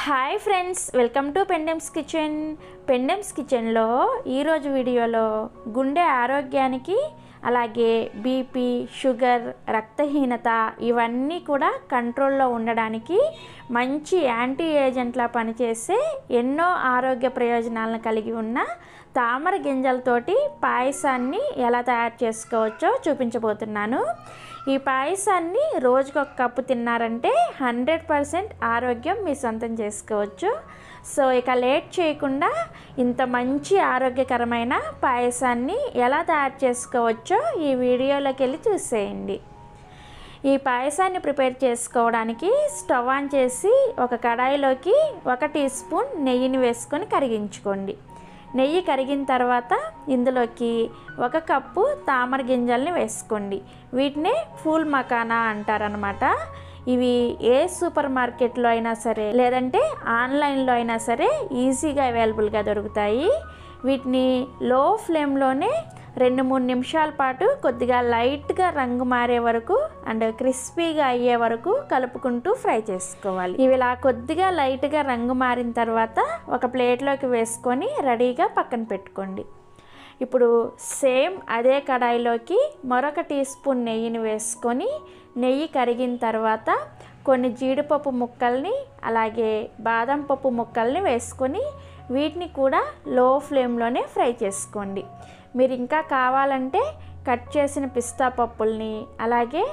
Hi friends, welcome to Pendems kitchen. Pendems కిచెన్లో ఈరోజు వీడియోలో గుండె ఆరోగ్యానికి అలాగే బీపీ, షుగర్, రక్తహీనత ఇవన్నీ కూడా కంట్రోల్లో ఉండడానికి మంచి యాంటీ ఏజెంట్లా పనిచేసే ఎన్నో ఆరోగ్య ప్రయోజనాలను కలిగి ఉన్న తామర గింజలతోటి పాయసాన్ని ఎలా తయారు చేసుకోవచ్చో చూపించబోతున్నాను. ఈ పాయసాన్ని రోజుకొక కప్పు తిన్నారంటే 100% ఆరోగ్యం మీ సొంతం చేసుకోవచ్చు. సో ఇక లేట్ చేయకుండా ఇంత మంచి ఆరోగ్యకరమైన పాయసాన్ని ఎలా తయారు చేసుకోవచ్చో ఈ వీడియోలోకి వెళ్ళి చూసేయండి. ఈ పాయసాన్ని ప్రిపేర్ చేసుకోవడానికి స్టవ్ ఆన్ చేసి ఒక కడాయిలోకి 1 టీ స్పూన్ నెయ్యిని వేసుకొని కరిగించుకోండి. నెయ్యి కరిగిన తర్వాత ఇందులోకి 1 కప్పు తామర గింజల్ని వేసుకోండి. వీటినే ఫూల్ మఖానా అంటారనమాట. ఇవి ఏ సూపర్ మార్కెట్లో అయినా సరే లేదంటే ఆన్లైన్లో అయినా సరే ఈజీగా అవైలబుల్గా దొరుకుతాయి. వీటిని లో ఫ్లేమ్లోనే 2-3 నిమిషాల పాటు కొద్దిగా లైట్గా రంగు మారే వరకు అండ్ క్రిస్పీగా అయ్యే వరకు కలుపుకుంటూ ఫ్రై చేసుకోవాలి. ఇవి ఇలా కొద్దిగా లైట్గా రంగు మారిన తర్వాత ఒక ప్లేట్లోకి వేసుకొని రెడీగా పక్కన పెట్టుకోండి. ఇప్పుడు సేమ్ అదే కడాయిలోకి మరొక టీ స్పూన్ నెయ్యిని వేసుకొని నెయ్యి కరిగిన తర్వాత కొన్ని జీడిపప్పు ముక్కల్ని అలాగే బాదం పప్పు ముక్కల్ని వేసుకొని వీటిని కూడా లో ఫ్లేమ్లోనే ఫ్రై చేసుకోండి. మీరు ఇంకా కావాలంటే కట్ చేసిన పిస్తా పప్పుల్ని అలాగే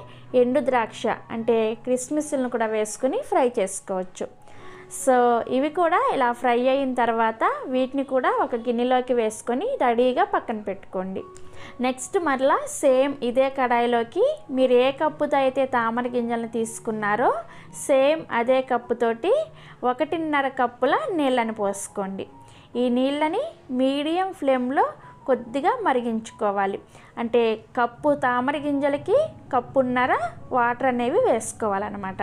ఎండు ద్రాక్ష అంటే కిస్మిస్లను కూడా వేసుకొని ఫ్రై చేసుకోవచ్చు. సో ఇవి కూడా ఇలా ఫ్రై అయిన తర్వాత వీటిని కూడా ఒక గిన్నెలోకి వేసుకొని రెడీగా పక్కన పెట్టుకోండి. నెక్స్ట్ మరలా సేమ్ ఇదే కడాయిలోకి మీరు ఏ కప్పుతో అయితే తామర గింజలను తీసుకున్నారో సేమ్ అదే కప్పుతోటి 1.5 కప్పుల నీళ్ళని పోసుకోండి. ఈ నీళ్ళని మీడియం ఫ్లేమ్లో కొద్దిగా మరిగించుకోవాలి. అంటే కప్పు తామర గింజలకి కప్పున్నర వాటర్ అనేవి వేసుకోవాలన్నమాట.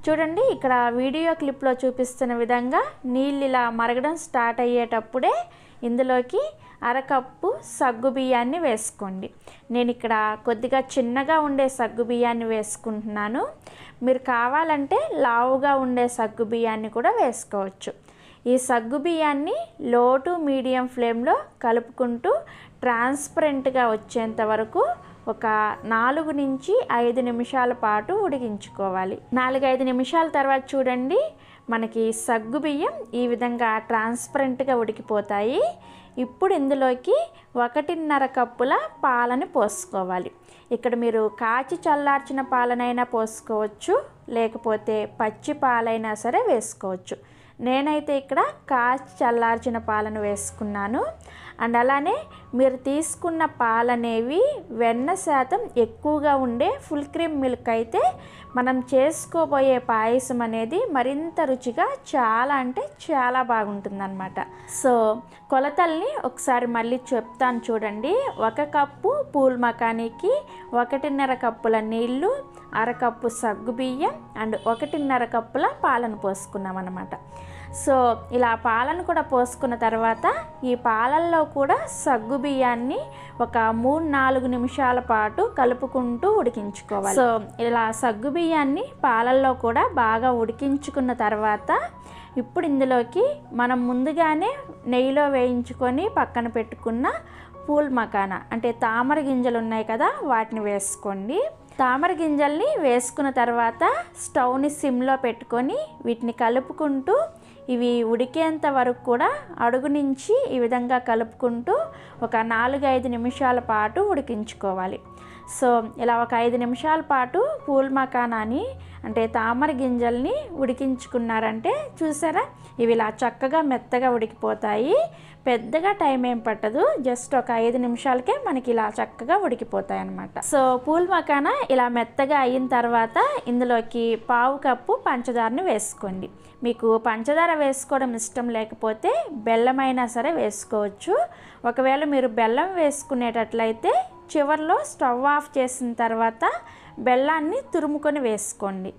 చూడండి, ఇక్కడ వీడియో క్లిప్లో చూపిస్తున్న విధంగా నీళ్ళు ఇలా మరగడం స్టార్ట్ అయ్యేటప్పుడే ఇందులోకి 1/2 కప్పు సగ్గుబియ్యాన్ని వేసుకోండి. నేను ఇక్కడ కొద్దిగా చిన్నగా ఉండే సగ్గుబియ్యాన్ని వేసుకుంటున్నాను. మీరు కావాలంటే లావుగా ఉండే సగ్గుబియ్యాన్ని కూడా వేసుకోవచ్చు. ఈ సగ్గుబియ్యాన్ని లో టు మీడియం ఫ్లేమ్లో కలుపుకుంటూ ట్రాన్స్పరెంట్గా వచ్చేంత వరకు ఒక 4 నుంచి 5 నిమిషాల పాటు ఉడికించుకోవాలి. 4-5 నిమిషాల తర్వాత చూడండి, మనకి సగ్గుబియ్యం ఈ విధంగా ట్రాన్స్పరెంట్గా ఉడికిపోతాయి. ఇప్పుడు ఇందులోకి 1.5 కప్పుల పాలని పోసుకోవాలి. ఇక్కడ మీరు కాచి చల్లార్చిన పాలనైనా పోసుకోవచ్చు, లేకపోతే పచ్చి పాలైనా సరే వేసుకోవచ్చు. నేనైతే ఇక్కడ కాచి చల్లార్చిన పాలను వేసుకున్నాను. అండ్ అలానే మీరు తీసుకున్న పాలనేవి వెన్న శాతం ఎక్కువగా ఉండే ఫుల్ క్రీమ్ మిల్క్ అయితే మనం చేసుకోబోయే పాయసం అనేది మరింత రుచిగా చాలా అంటే చాలా బాగుంటుందన్నమాట. సో కొలతల్ని ఒకసారి మళ్ళీ చెప్తాను చూడండి. 1 కప్పు పూల్ మఖానీకి 1.5 కప్పుల నీళ్ళు, 1/2 కప్పు సగ్గుబియ్యం అండ్ 1.5 కప్పుల పాలను పోసుకున్నాం అన్నమాట. సో ఇలా పాలను కూడా పోసుకున్న తర్వాత ఈ పాలల్లో కూడా సగ్గుబియ్యాన్ని ఒక 3-4 నిమిషాల పాటు కలుపుకుంటూ ఉడికించుకోవాలి. సో ఇలా సగ్గుబియ్యాన్ని పాలల్లో కూడా బాగా ఉడికించుకున్న తర్వాత ఇప్పుడు ఇందులోకి మనం ముందుగానే నెయ్యిలో వేయించుకొని పక్కన పెట్టుకున్న పూల్ మఖానా అంటే తామర గింజలు ఉన్నాయి కదా, వాటిని వేసుకోండి. తామర గింజల్ని వేసుకున్న తర్వాత స్టవ్ని సిమ్లో పెట్టుకొని వీటిని కలుపుకుంటూ ఇవి ఉడికేంత వరకు కూడా అడుగు నుంచి ఈ విధంగా కలుపుకుంటూ ఒక 4-5 నిమిషాల పాటు ఉడికించుకోవాలి. సో ఇలా ఒక 5 నిమిషాల పాటు పూల్ మఖానాని అంటే తామర గింజల్ని ఉడికించుకున్నారంటే చూసారా, ఇవి ఇలా చక్కగా మెత్తగా ఉడికిపోతాయి. పెద్దగా టైం ఏం పట్టదు, జస్ట్ ఒక 5 నిమిషాలకే మనకి ఇలా చక్కగా ఉడికిపోతాయి అన్నమాట. సో పూల్ మఖానా ఇలా మెత్తగా అయిన తర్వాత ఇందులోకి 1/2 కప్పు పంచదారని వేసుకోండి. మీకు పంచదార వేసుకోవడం ఇష్టం లేకపోతే బెల్లం అయినా సరే వేసుకోవచ్చు. ఒకవేళ మీరు బెల్లం వేసుకునేటట్లయితే చివర్లో స్టవ్ ఆఫ్ చేసిన తర్వాత బెల్లాన్ని తురుముకొని వేసుకోండి.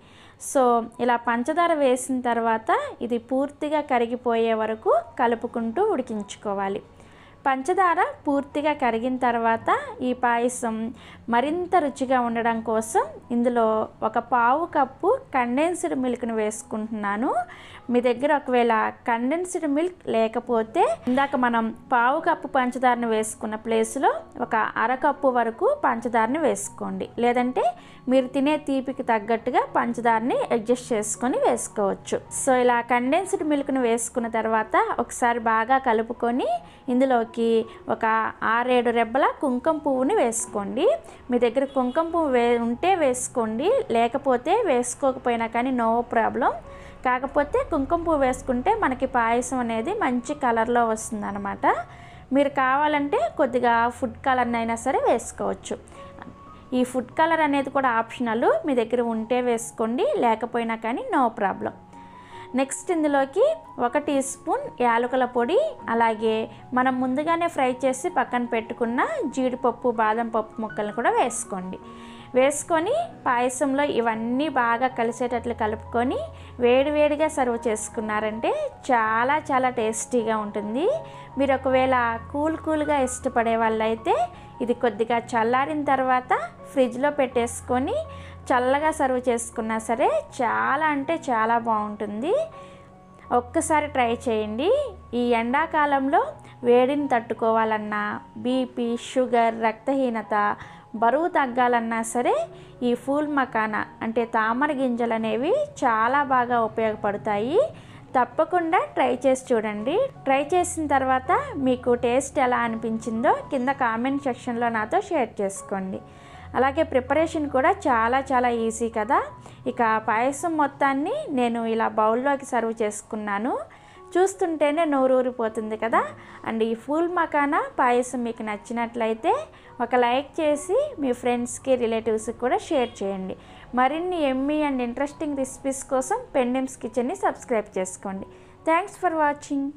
సో ఇలా పంచదార వేసిన తర్వాత ఇది పూర్తిగా కరిగిపోయే వరకు కలుపుకుంటూ ఉడికించుకోవాలి. పంచదార పూర్తిగా కరిగిన తర్వాత ఈ పాయసం మరింత రుచిగా ఉండడం కోసం ఇందులో ఒక పావు కప్పు కండెన్స్డ్ మిల్క్ని వేసుకుంటున్నాను. మీ దగ్గర ఒకవేళ కండెన్స్డ్ మిల్క్ లేకపోతే ఇందాక మనం పావు కప్పు పంచదారని వేసుకున్న ప్లేస్లో ఒక అరకప్పు వరకు పంచదారని వేసుకోండి. లేదంటే మీరు తినే తీపికి తగ్గట్టుగా పంచదారని అడ్జస్ట్ చేసుకొని వేసుకోవచ్చు. సో ఇలా కండెన్స్డ్ మిల్క్ని వేసుకున్న తర్వాత ఒకసారి బాగా కలుపుకొని ఇందులోకి ఒక 6-7 రెబ్బల కుంకుమ పువ్వుని వేసుకోండి. మీ దగ్గర కుంకుమ పువ్వు ఉంటే వేసుకోండి, లేకపోతే వేసుకోకపోయినా కానీ నో ప్రాబ్లం. కాకపోతే కుంకుమ పువ్వు వేసుకుంటే మనకి పాయసం అనేది మంచి కలర్లో వస్తుంది అన్నమాట. మీరు కావాలంటే కొద్దిగా ఫుడ్ కలర్ని అయినా సరే వేసుకోవచ్చు. ఈ ఫుడ్ కలర్ అనేది కూడా ఆప్షనల్, మీ దగ్గర ఉంటే వేసుకోండి, లేకపోయినా కానీ నో ప్రాబ్లం. నెక్స్ట్ ఇందులోకి 1 టీ స్పూన్ యాలకుల పొడి, అలాగే మనం ముందుగానే ఫ్రై చేసి పక్కన పెట్టుకున్న జీడిపప్పు బాదం పప్పు ముక్కలను కూడా వేసుకోండి. వేసుకొని పాయసంలో ఇవన్నీ బాగా కలిసేటట్లు కలుపుకొని వేడివేడిగా సర్వ్ చేసుకున్నారంటే చాలా చాలా టేస్టీగా ఉంటుంది. మీరు ఒకవేళ కూల్గా ఇష్టపడే వాళ్ళైతే ఇది కొద్దిగా చల్లారిన తర్వాత ఫ్రిడ్జ్లో పెట్టేసుకొని చల్లగా సర్వ్ చేసుకున్నా సరే చాలా అంటే చాలా బాగుంటుంది. ఒక్కసారి ట్రై చేయండి. ఈ ఎండాకాలంలో వేడిని తట్టుకోవాలన్నా, బీపీ, షుగర్, రక్తహీనత, బరువు తగ్గాలన్నా సరే ఈ ఫూల్ మఖానా అంటే తామర గింజలు అనేవి చాలా బాగా ఉపయోగపడతాయి. తప్పకుండా ట్రై చేసి చూడండి. ట్రై చేసిన తర్వాత మీకు టేస్ట్ ఎలా అనిపించిందో కింద కామెంట్ సెక్షన్లో నాతో షేర్ చేసుకోండి. అలాగే ప్రిపరేషన్ కూడా చాలా చాలా ఈజీ కదా. ఇక పాయసం మొత్తాన్ని నేను ఇలా బౌల్లోకి సర్వ్ చేసుకున్నాను. చూస్తుంటేనే నోరూరిపోతుంది కదా. అండ్ ఈ ఫూల్ మఖానా పాయసం మీకు నచ్చినట్లయితే ఒక లైక్ చేసి మీ ఫ్రెండ్స్కి, రిలేటివ్స్కి కూడా షేర్ చేయండి. మరిన్ని ఎమ్మీ అండ్ ఇంట్రెస్టింగ్ రెసిపీస్ కోసం పెండెమ్స్ కిచెన్ని సబ్స్క్రైబ్ చేసుకోండి. Thanks for watching.